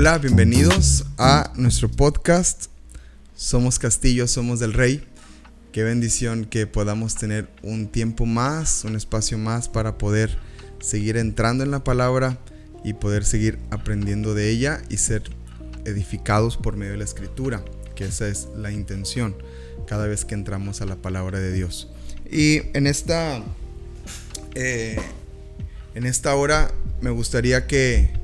Hola, bienvenidos a nuestro podcast. Somos Castillo, somos del Rey. Qué bendición que podamos tener un tiempo más, un espacio más para poder seguir entrando en la palabra y poder seguir aprendiendo de ella y ser edificados por medio de la escritura, que esa es la intención cada vez que entramos a la palabra de Dios. Y en esta hora me gustaría que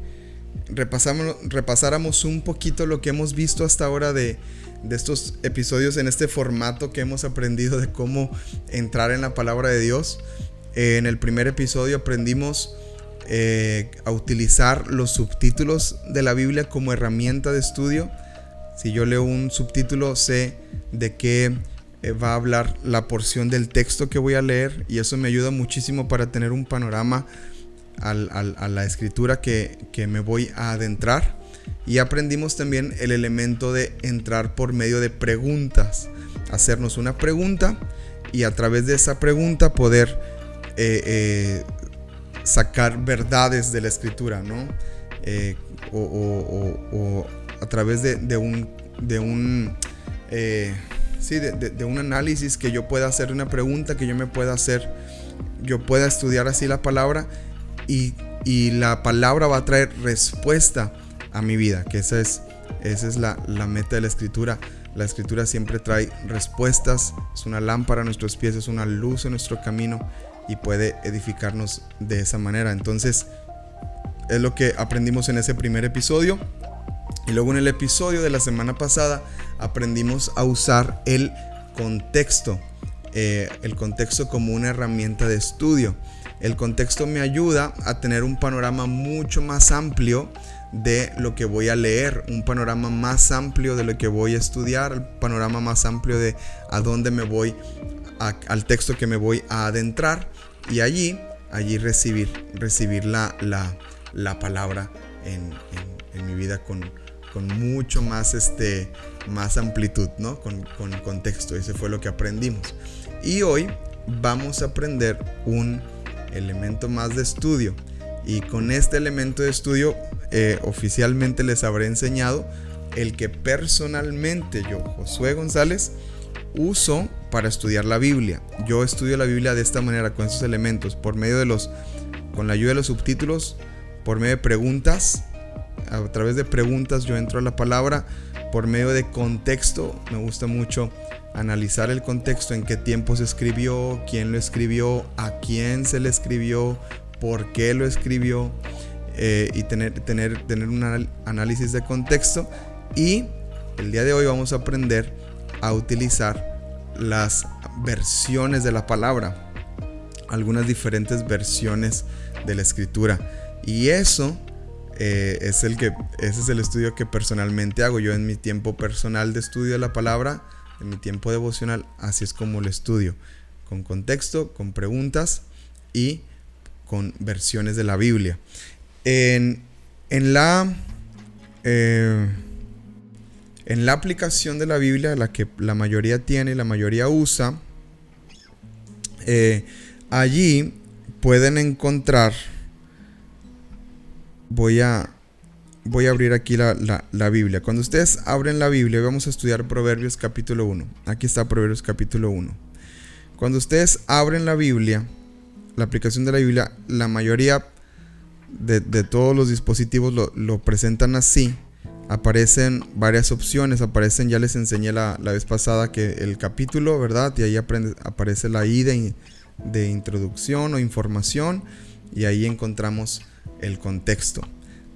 repasáramos un poquito lo que hemos visto hasta ahora de estos episodios en este formato que hemos aprendido de cómo entrar en la palabra de Dios. En el primer episodio aprendimos a utilizar los subtítulos de la Biblia como herramienta de estudio. Si yo leo un subtítulo, sé de qué va a hablar la porción del texto que voy a leer, y eso me ayuda muchísimo para tener un panorama a la escritura que me voy a adentrar. Y aprendimos también el elemento de entrar por medio de preguntas, hacernos una pregunta y a través de esa pregunta poder sacar verdades de la escritura, ¿no? O a través de un análisis que yo pueda hacer, una pregunta que yo me pueda hacer, yo pueda estudiar así la palabra y la palabra va a traer respuesta a mi vida, que esa es la meta de la escritura. La escritura siempre trae respuestas, es una lámpara a nuestros pies, es una luz en nuestro camino y puede edificarnos de esa manera. Entonces es lo que aprendimos en ese primer episodio. Y luego en el episodio de la semana pasada aprendimos a usar el contexto como una herramienta de estudio. El contexto me ayuda a tener un panorama mucho más amplio de lo que voy a leer, un panorama más amplio de lo que voy a estudiar, el panorama más amplio de a dónde me voy, al texto que me voy a adentrar, y allí recibir la palabra en mi vida con mucho más más amplitud, ¿no? Con contexto. Ese fue lo que aprendimos. Y hoy vamos a aprender un elemento más de estudio, y con este elemento de estudio oficialmente les habré enseñado el que personalmente yo, Josué González, uso para estudiar la Biblia. Yo estudio la Biblia de esta manera, con estos elementos, con la ayuda de los subtítulos, por medio de preguntas. A través de preguntas yo entro a la palabra, por medio de contexto. Me gusta mucho analizar el contexto, en qué tiempo se escribió, quién lo escribió, a quién se le escribió, por qué lo escribió, y tener un análisis de contexto. Y el día de hoy vamos a aprender a utilizar las versiones de la palabra, algunas diferentes versiones de la escritura, y ese es el estudio que personalmente hago yo en mi tiempo personal de estudio de la palabra, en mi tiempo devocional. Así es como lo estudio, con contexto, con preguntas y con versiones de la Biblia. En la aplicación de la Biblia, la que la mayoría tiene y la mayoría usa, allí pueden encontrar. Voy a abrir aquí la Biblia. Cuando ustedes abren la Biblia, vamos a estudiar Proverbios capítulo 1. Aquí está Proverbios capítulo 1. Cuando ustedes abren la Biblia, la aplicación de la Biblia, la mayoría de todos los dispositivos lo presentan así. Aparecen varias opciones. Ya les enseñé la vez pasada que el capítulo, ¿verdad? Y ahí aparece la I de introducción o información, y ahí encontramos el contexto.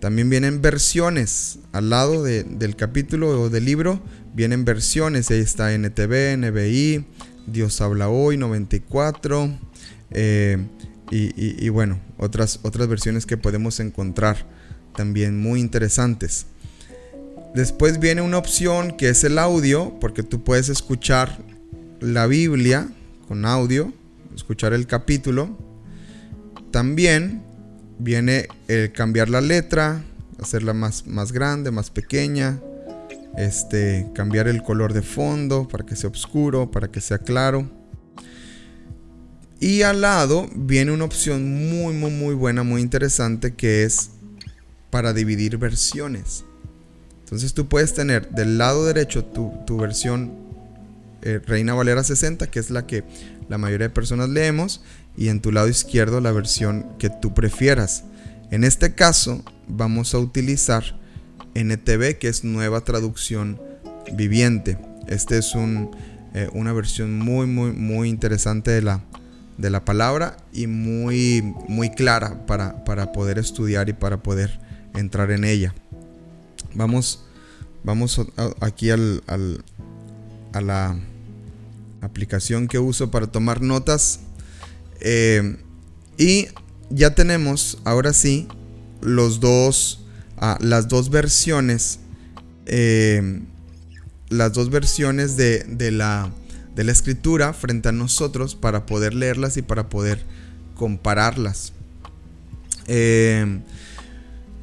También vienen versiones al lado del capítulo o del libro. Vienen versiones. Ahí está NTV, NBI, Dios habla hoy, 94, y bueno, otras versiones que podemos encontrar también muy interesantes. Después viene una opción que es el audio, porque tú puedes escuchar la Biblia con audio, escuchar el capítulo. También viene el cambiar la letra, hacerla más grande, más pequeña, cambiar el color de fondo para que sea oscuro, para que sea claro. Y al lado viene una opción muy buena, muy interesante, que es para dividir versiones. Entonces tú puedes tener del lado derecho tu versión Reina Valera 60, que es la que la mayoría de personas leemos, y en tu lado izquierdo la versión que tú prefieras. En este caso vamos a utilizar NTV, que es Nueva Traducción Viviente. Este es una versión muy interesante de la palabra y muy clara para poder estudiar y para poder entrar en ella. Vamos aquí a la aplicación que uso para tomar notas, y ya tenemos ahora sí las dos versiones, de la escritura frente a nosotros para poder leerlas y para poder compararlas.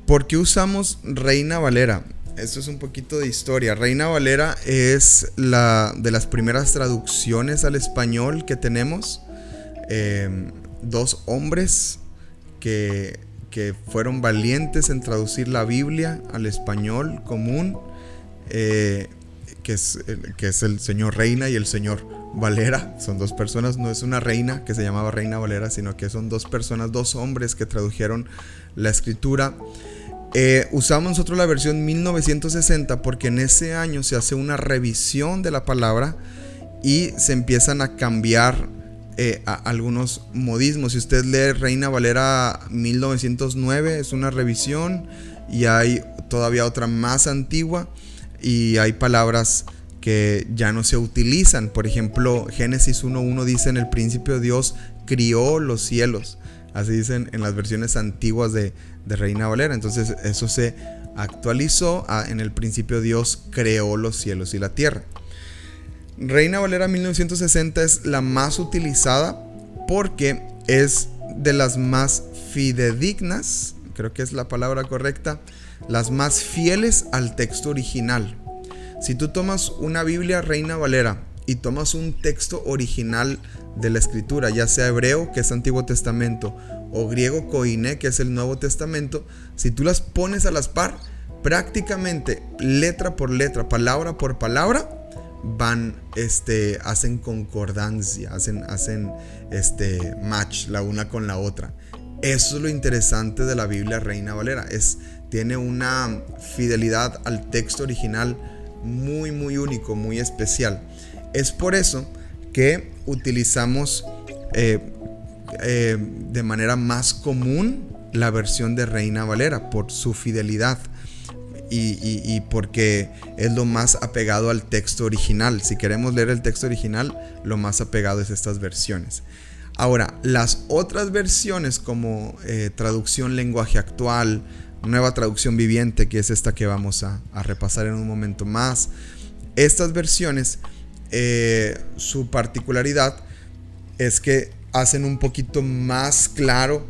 ¿Por qué usamos Reina Valera? Esto es un poquito de historia. Reina Valera es de las primeras traducciones al español que tenemos. Dos hombres que fueron valientes en traducir la Biblia al español común, que es el señor Reina y el señor Valera. Son dos personas, no es una reina que se llamaba Reina Valera, sino que son dos personas, dos hombres que tradujeron la escritura. Usamos nosotros la versión 1960 porque en ese año se hace una revisión de la palabra y se empiezan a cambiar algunos modismos. Si usted lee Reina Valera 1909, es una revisión, y hay todavía otra más antigua y hay palabras que ya no se utilizan. Por ejemplo, Génesis 1:1 dice: en el principio Dios crió los cielos. Así dicen en las versiones antiguas de Reina Valera. Entonces eso se actualizó en el principio Dios creó los cielos y la tierra. Reina Valera 1960 es la más utilizada porque es de las más fidedignas, creo que es la palabra correcta, las más fieles al texto original. Si tú tomas una Biblia Reina Valera y tomas un texto original de la escritura, ya sea hebreo, que es Antiguo Testamento, o griego koiné, que es el Nuevo Testamento, si tú las pones a las par, prácticamente letra por letra, palabra por palabra, hacen concordancia, hacen match la una con la otra. Eso es lo interesante de la Biblia Reina Valera, tiene una fidelidad al texto original muy único, muy especial. Es por eso que utilizamos de manera más común la versión de Reina Valera, por su fidelidad y porque es lo más apegado al texto original. Si queremos leer el texto original, lo más apegado es estas versiones. Ahora, las otras versiones como traducción lenguaje actual, Nueva Traducción Viviente, que es esta que vamos a repasar en un momento más, estas versiones, su particularidad es que hacen un poquito más claro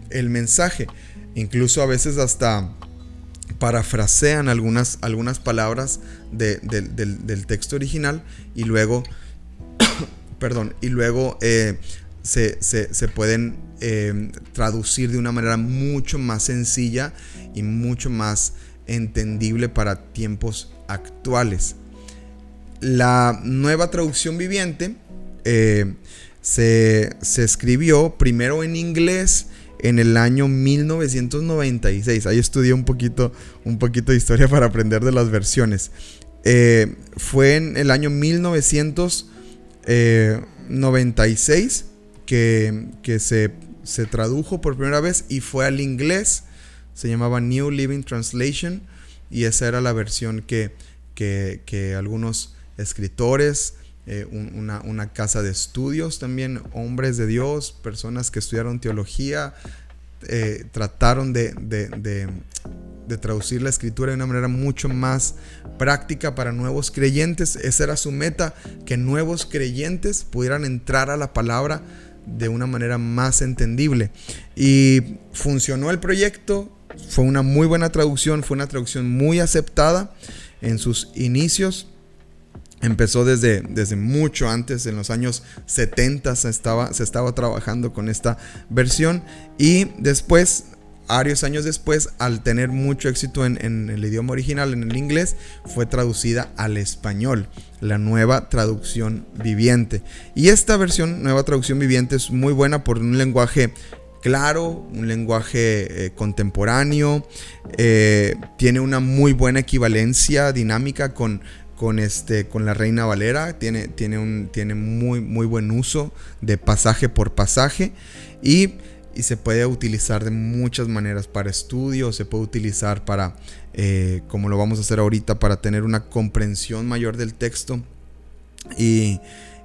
el mensaje. Incluso a veces hasta parafrasean algunas palabras del texto original y luego se pueden traducir de una manera mucho más sencilla y mucho más entendible para tiempos actuales. La Nueva Traducción Viviente se escribió primero en inglés en el año 1996. Ahí estudié un poquito de historia para aprender de las versiones. Fue en el año 1996 que se tradujo por primera vez y fue al inglés. Se llamaba New Living Translation y esa era la versión que algunos escritores, una casa de estudios también, hombres de Dios, personas que estudiaron teología, trataron de traducir la escritura de una manera mucho más práctica para nuevos creyentes. Esa era su meta, que nuevos creyentes pudieran entrar a la palabra de una manera más entendible. Y funcionó el proyecto, fue una muy buena traducción, fue una traducción muy aceptada en sus inicios. Empezó desde mucho antes, en los años 70 se estaba trabajando con esta versión, y después varios años después, al tener mucho éxito en el idioma original, en el inglés, fue traducida al español, la Nueva Traducción Viviente. Y esta versión, Nueva Traducción Viviente, es muy buena por un lenguaje claro, un lenguaje contemporáneo, tiene una muy buena equivalencia dinámica con la Reina Valera, tiene muy buen uso de pasaje por pasaje y se puede utilizar de muchas maneras para estudio, se puede utilizar para, como lo vamos a hacer ahorita, para tener una comprensión mayor del texto y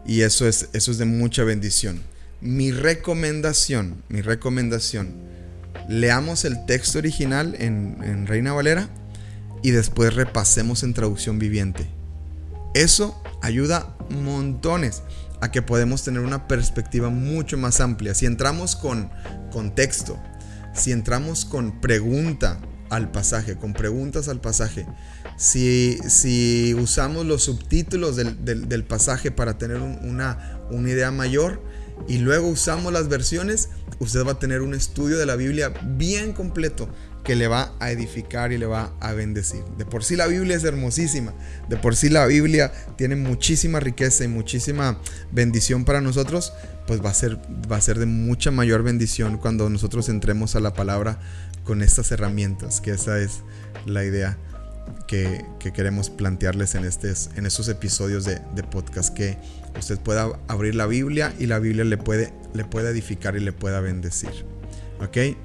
eso es de mucha bendición. Mi recomendación, leamos el texto original en Reina Valera y después repasemos en traducción viviente. Eso ayuda montones a que podemos tener una perspectiva mucho más amplia. Si entramos con contexto, si entramos con preguntas al pasaje, si usamos los subtítulos del pasaje para tener una idea mayor, y luego usamos las versiones, usted va a tener un estudio de la Biblia bien completo que le va a edificar y le va a bendecir. De por sí la Biblia es hermosísima, de por sí la Biblia tiene muchísima riqueza y muchísima bendición para nosotros, pues va a ser de mucha mayor bendición cuando nosotros entremos a la palabra con estas herramientas, que esa es la idea que queremos plantearles en estos episodios de podcast, que usted pueda abrir la Biblia y la Biblia le puede edificar y le pueda bendecir. ¿Ok?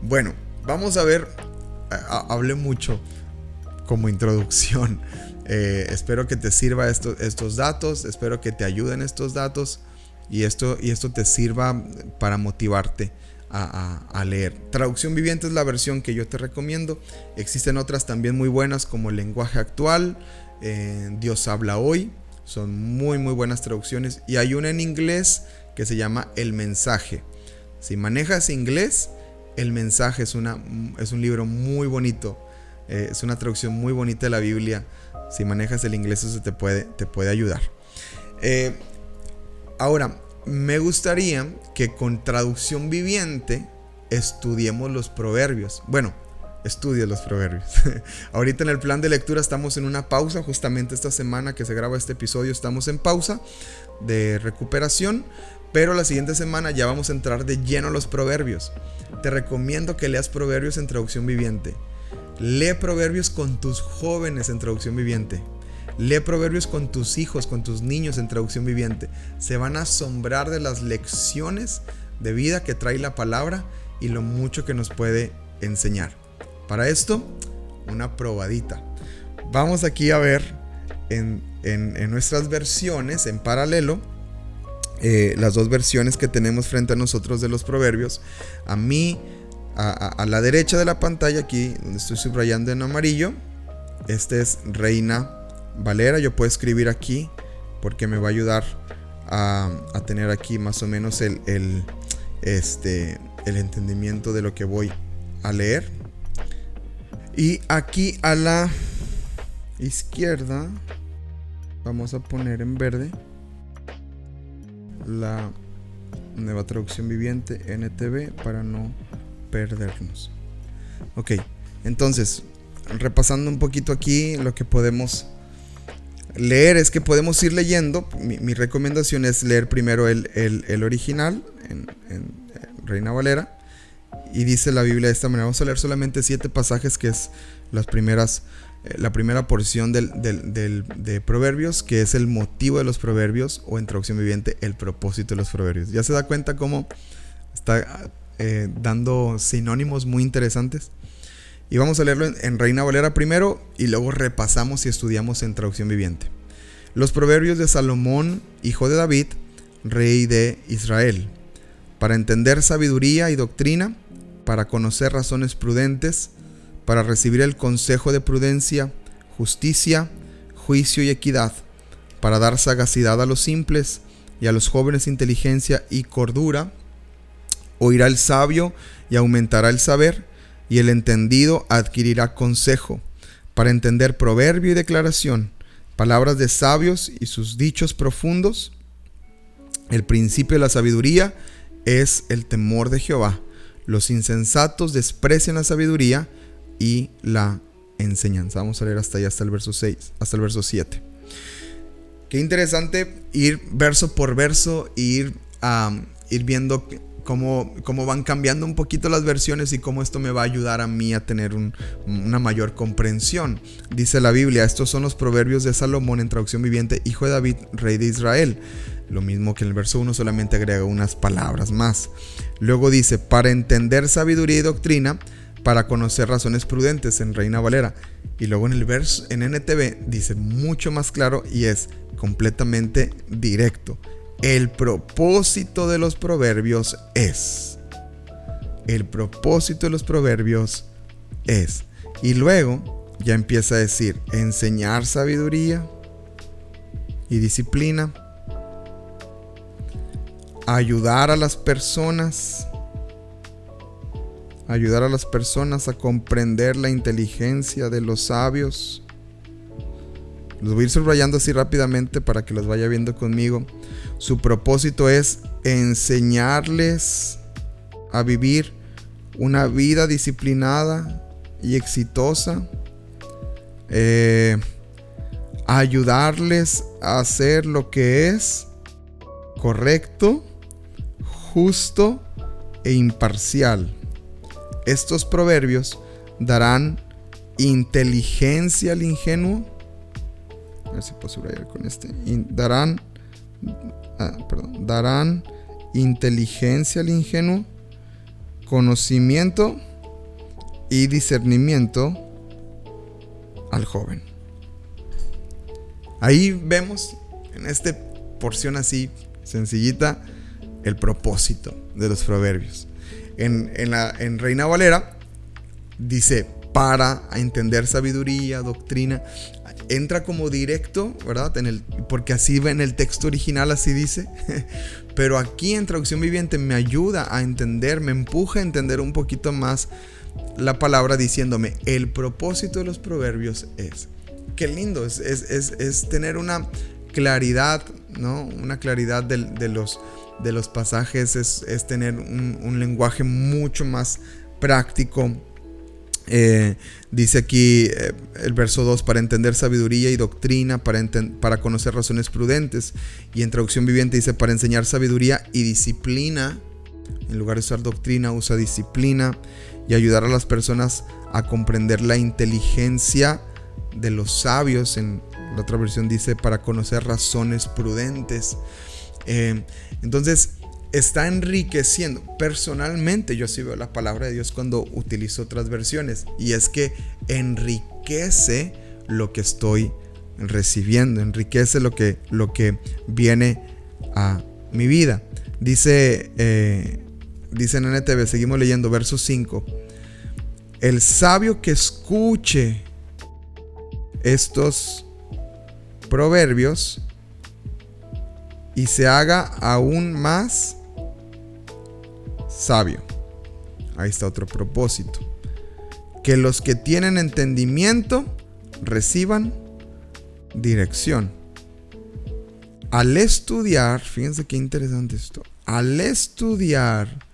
Bueno, vamos a ver, hablé mucho como introducción. Espero que te sirva estos datos, espero que te ayuden estos datos y esto te sirva para motivarte a leer. Traducción Viviente es la versión que yo te recomiendo. Existen otras también muy buenas como El Lenguaje Actual, Dios Habla Hoy. Son muy buenas traducciones. Y hay una en inglés que se llama El Mensaje. Si manejas inglés, El Mensaje es un libro muy bonito. Es una traducción muy bonita de la Biblia. Si manejas el inglés, eso te puede ayudar. Ahora, me gustaría que con traducción viviente estudiemos los proverbios. Bueno, estudie los proverbios. Ahorita en el plan de lectura estamos en una pausa. Justamente esta semana que se graba este episodio estamos en pausa de recuperación. Pero la siguiente semana ya vamos a entrar de lleno a los proverbios. Te recomiendo que leas proverbios en traducción viviente. Lee proverbios con tus jóvenes en traducción viviente. Lee proverbios con tus hijos, con tus niños en traducción viviente. Se van a asombrar de las lecciones de vida que trae la palabra y lo mucho que nos puede enseñar. Para esto, una probadita. Vamos aquí a ver en nuestras versiones, en paralelo, las dos versiones que tenemos frente a nosotros de los proverbios. A la derecha de la pantalla, aquí donde estoy subrayando en amarillo, este es Reina Valera. Yo puedo escribir aquí porque me va a ayudar a tener aquí más o menos el entendimiento de lo que voy a leer. Y aquí a la izquierda vamos a poner en verde la Nueva Traducción Viviente NTV para no perdernos. Ok, entonces repasando un poquito aquí lo que podemos leer es que podemos ir leyendo. Mi recomendación es leer primero el original en Reina Valera. Y dice la Biblia de esta manera. Vamos a leer solamente 7 pasajes, que es la primera porción de Proverbios, que es el motivo de los Proverbios, o en traducción viviente, el propósito de los Proverbios. Ya se da cuenta cómo está dando sinónimos muy interesantes. Y vamos a leerlo en Reina Valera primero y luego repasamos y estudiamos en traducción viviente. Los Proverbios de Salomón, hijo de David, rey de Israel, para entender sabiduría y doctrina, para conocer razones prudentes, para recibir el consejo de prudencia, justicia, juicio y equidad, para dar sagacidad a los simples y a los jóvenes inteligencia y cordura. Oirá el sabio y aumentará el saber, y el entendido adquirirá consejo, para entender proverbio y declaración, palabras de sabios y sus dichos profundos. El principio de la sabiduría es el temor de Jehová. Los insensatos desprecian la sabiduría y la enseñanza. Vamos a leer hasta allá, hasta el verso 6, hasta el verso 7. Qué interesante ir verso por verso e ir viendo cómo van cambiando un poquito las versiones y cómo esto me va a ayudar a mí a tener una mayor comprensión. Dice la Biblia: estos son los proverbios de Salomón, en traducción viviente, hijo de David, rey de Israel. Lo mismo que en el verso 1, solamente agrega unas palabras más. Luego dice: para entender sabiduría y doctrina, para conocer razones prudentes, en Reina Valera. Y luego en el verso en NTV dice mucho más claro y es completamente directo: el propósito de los proverbios es. El propósito de los proverbios es. Y luego ya empieza a decir: enseñar sabiduría y disciplina, ayudar a las personas a comprender la inteligencia de los sabios. Los voy a ir subrayando así rápidamente para que los vaya viendo conmigo. Su propósito es enseñarles a vivir una vida disciplinada y exitosa, ayudarles a hacer lo que es correcto, justo e imparcial. Estos proverbios darán inteligencia al ingenuo. A ver si puedo subrayar con este. Darán inteligencia al ingenuo, conocimiento y discernimiento al joven. Ahí vemos en esta porción así sencillita el propósito de los proverbios. En Reina Valera dice: para entender sabiduría, doctrina. Entra como directo, ¿verdad? Porque así en el texto original así dice. Pero aquí en traducción viviente me ayuda a entender, me empuja a entender un poquito más la palabra, diciéndome: el propósito de los proverbios es. Qué lindo es tener una claridad, ¿no? Una claridad de los pasajes, es tener un lenguaje mucho más práctico. Dice aquí el verso 2: para entender sabiduría y doctrina, para conocer razones prudentes. Y en traducción viviente dice: para enseñar sabiduría y disciplina. En lugar de usar doctrina, usa disciplina. Y ayudar a las personas a comprender la inteligencia de los sabios. En la otra versión dice: para conocer razones prudentes. Entonces está enriqueciendo. Personalmente yo sí veo la palabra de Dios cuando utilizo otras versiones, y es que enriquece lo que estoy recibiendo, enriquece lo que viene a mi vida. Dice en NTV, seguimos leyendo, verso 5: el sabio que escuche estos proverbios y se haga aún más sabio. Ahí está otro propósito: que los que tienen entendimiento reciban dirección. Al estudiar, fíjense qué interesante esto, al estudiar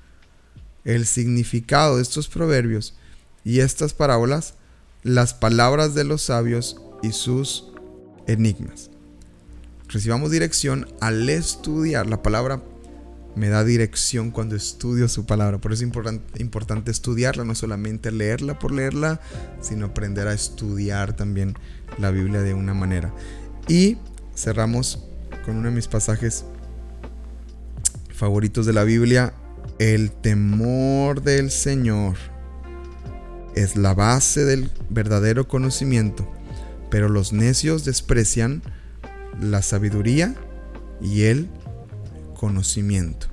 el significado de estos proverbios y estas parábolas, las palabras de los sabios y sus enigmas. Recibamos dirección al estudiar. La palabra me da dirección cuando estudio su palabra. Por eso es importante estudiarla, no solamente leerla por leerla, sino aprender a estudiar también la Biblia de una manera. Y cerramos con uno de mis pasajes favoritos de la Biblia: el temor del Señor es la base del verdadero conocimiento, pero los necios desprecian la sabiduría y el conocimiento.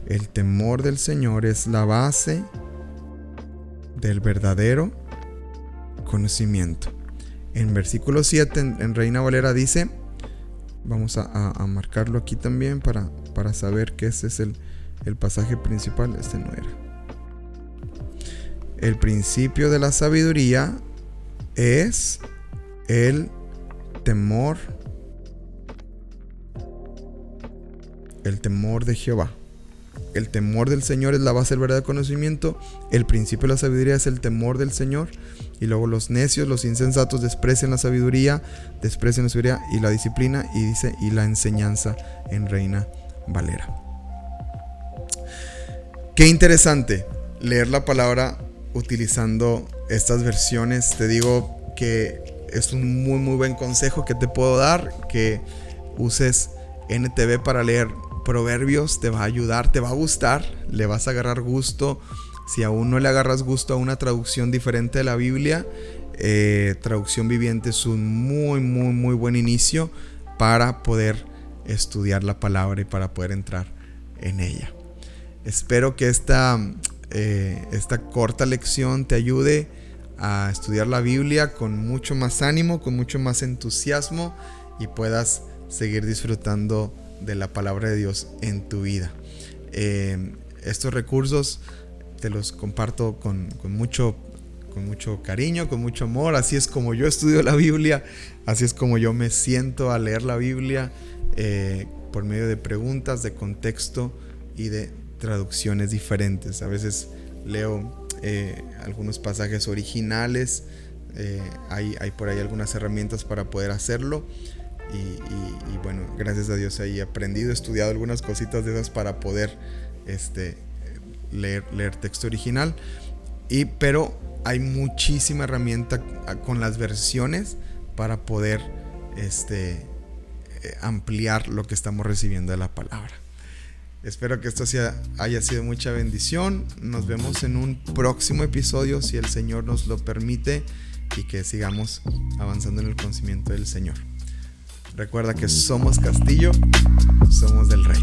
El temor del Señor es la base del verdadero conocimiento. En versículo 7 en Reina Valera dice, vamos a marcarlo aquí también para saber que ese es el pasaje principal. Este no era. El principio de la sabiduría es el temor de Jehová. el temor del Señor es la base del verdadero conocimiento. El principio de la sabiduría es el temor del Señor. Y luego los necios, los insensatos desprecian la sabiduría y la disciplina, y dice, y la enseñanza en Reina Valera. Qué interesante leer la palabra utilizando estas versiones. Te digo que es un muy muy buen consejo que te puedo dar, que uses NTV para leer Proverbios. Te va a ayudar, te va a gustar, le vas a agarrar gusto. Si aún no le agarras gusto a una traducción diferente de la Biblia, Traducción Viviente es un muy muy muy buen inicio para poder estudiar la palabra y para poder entrar en ella. Espero que esta corta lección te ayude a estudiar la Biblia con mucho más ánimo, con mucho más entusiasmo, y puedas seguir disfrutando de la palabra de Dios en tu vida. Estos recursos te los comparto con mucho cariño, con mucho amor. Así es como yo estudio la Biblia, así es como yo me siento a leer la Biblia, por medio de preguntas, de contexto y de traducciones diferentes. A veces leo algunos pasajes originales, hay por ahí algunas herramientas para poder hacerlo, y bueno, gracias a Dios ahí he aprendido, he estudiado algunas cositas de esas para poder leer texto original, pero hay muchísima herramienta con las versiones para poder ampliar lo que estamos recibiendo de la palabra. Espero que esto haya sido mucha bendición. Nos vemos en un próximo episodio, si el Señor nos lo permite, y que sigamos avanzando en el conocimiento del Señor. Recuerda que somos castillo, somos del Rey.